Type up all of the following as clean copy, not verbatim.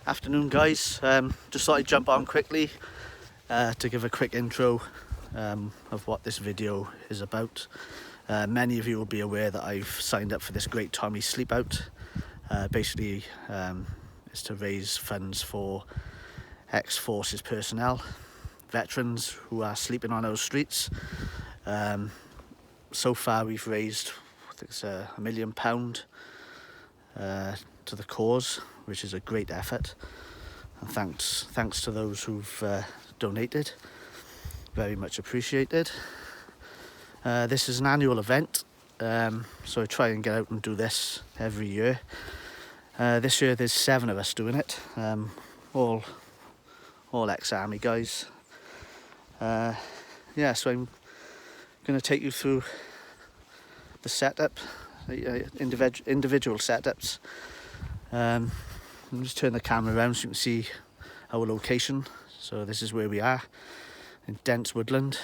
Afternoon guys, just thought I'd jump on quickly to give a quick intro of what this video is about. Many of you will be aware that I've signed up for this Great Tommy Sleepout. Basically it's to raise funds for ex-forces personnel, veterans who are sleeping on our streets. So far we've raised, I think it's £1 million to the cause, which is a great effort, and thanks to those who've donated, very much appreciated. This is an annual event, so I try and get out and do this every year. This year there's 7 of us doing it, all ex-army guys. Yeah, so I'm going to take you through the setup, individual setups. I'll just turn the camera around so you can see our location. So this is where we are, in dense woodland.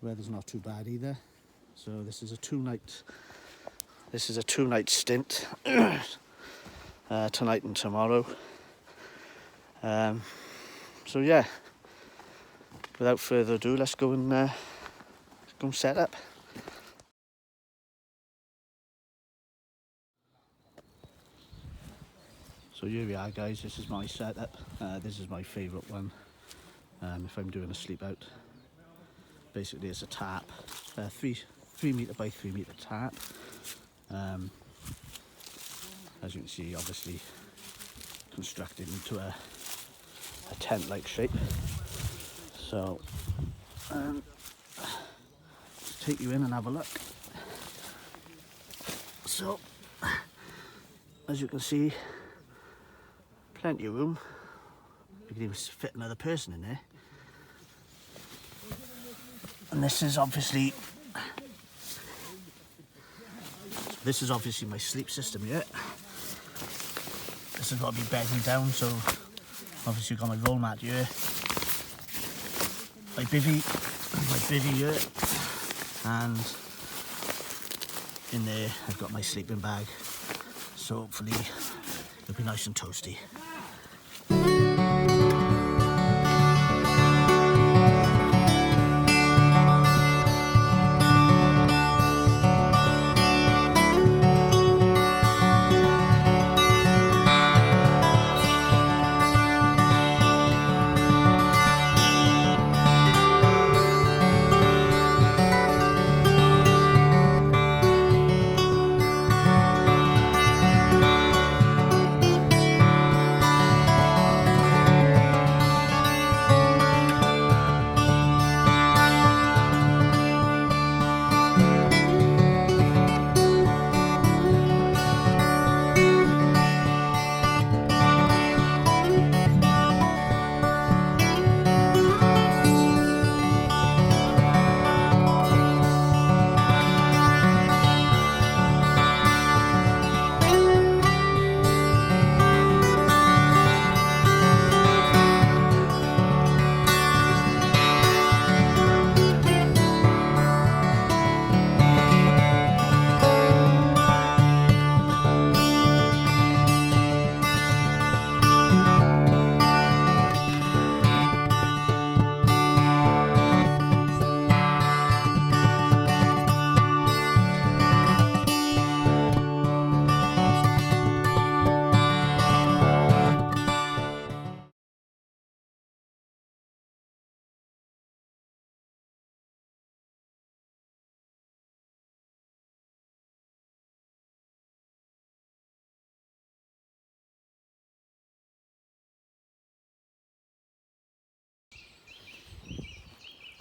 Weather's not too bad either. So this is a two-night stint, tonight and tomorrow. So yeah, without further ado, let's go and set up. So here we are guys, this is my setup. This is my favourite one if I'm doing a sleep out. Basically it's a tarp, 3 metre by 3 metre tarp. As you can see, obviously constructed into a tent-like shape. So let's take you in and have a look. So as you can see, plenty of room. You can even fit another person in there. And this is obviously my sleep system here. This has got to be bedding down, so obviously I've got my roll mat here, my bivvy here, and in there I've got my sleeping bag, so hopefully it'll be nice and toasty.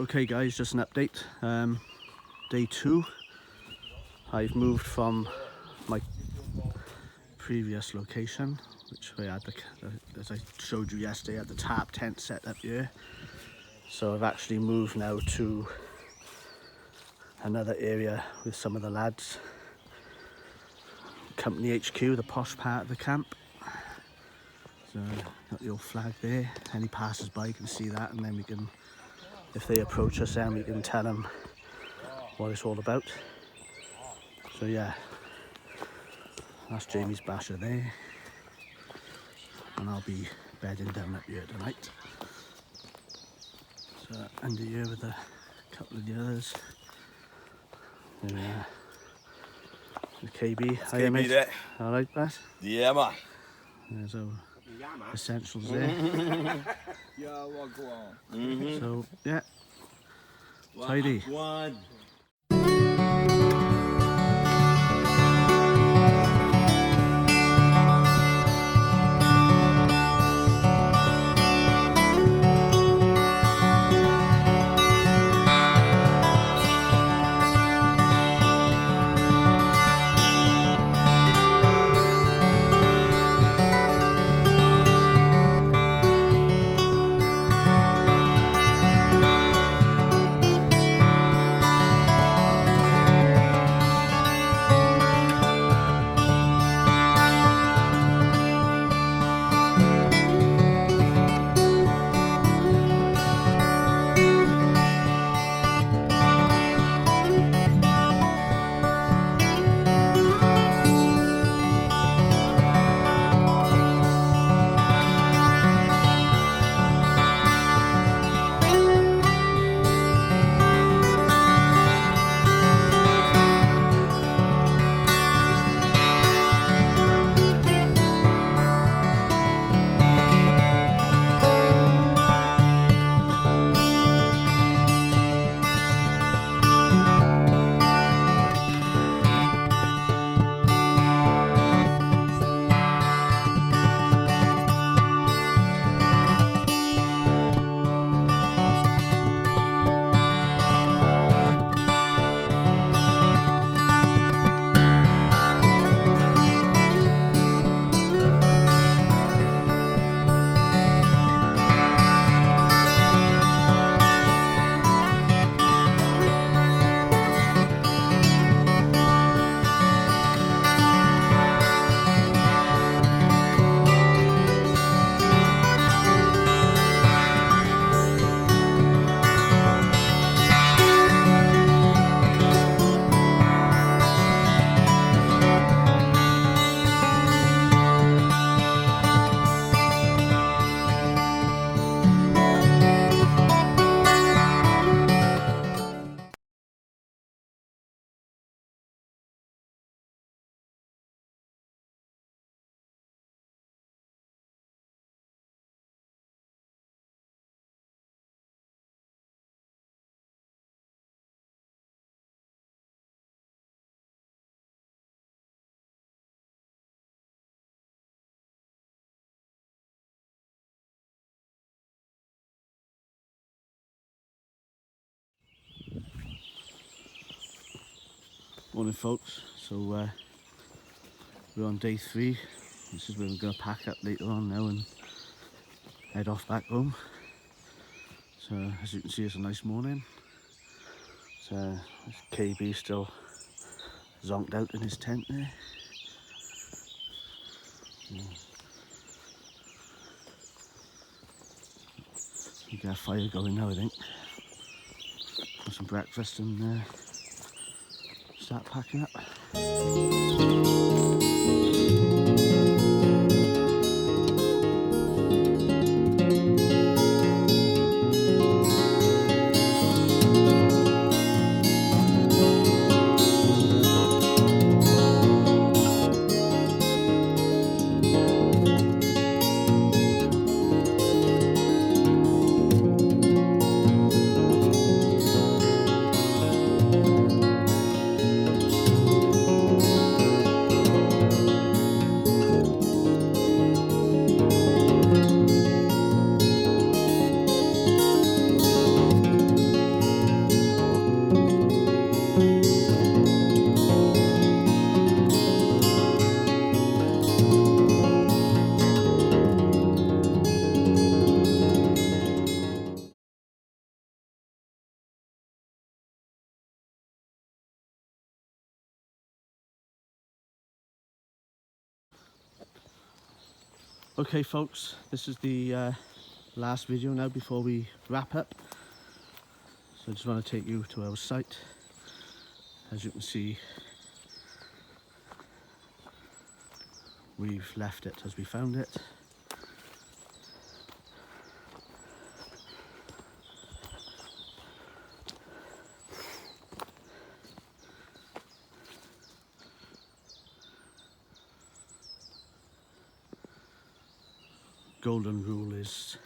Okay guys, just an update. Day 2. I've moved from my previous location, which we had as I showed you yesterday, I had the tarp tent set up here. So I've actually moved now to another area with some of the lads. Company HQ, the posh part of the camp. So got the old flag there. Any passers-by can see that, and then we can, if they approach us, then we can tell them what it's all about. So yeah, that's Jamie's basher there, and I'll be bedding down up here tonight. So under here with a couple of the others. There we are. The KB. Hiya, mate. there. All right, Bass? Yeah, man. There's our essentials there. Yeah, well, go on. So yeah, tidy. One. Morning, folks. So we're on day 3. This is where we're going to pack up later on now and head off back home. So as you can see, it's a nice morning. So this KB still zonked out in his tent there. Yeah. We got a fire going now, I think. Have some breakfast and start packing up. Okay folks, this is the last video now before we wrap up. So I just want to take you to our site. As you can see, we've left it as we found it. Golden rule is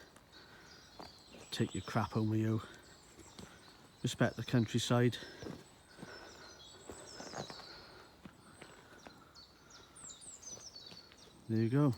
take your crap home with you, respect the countryside. There you go.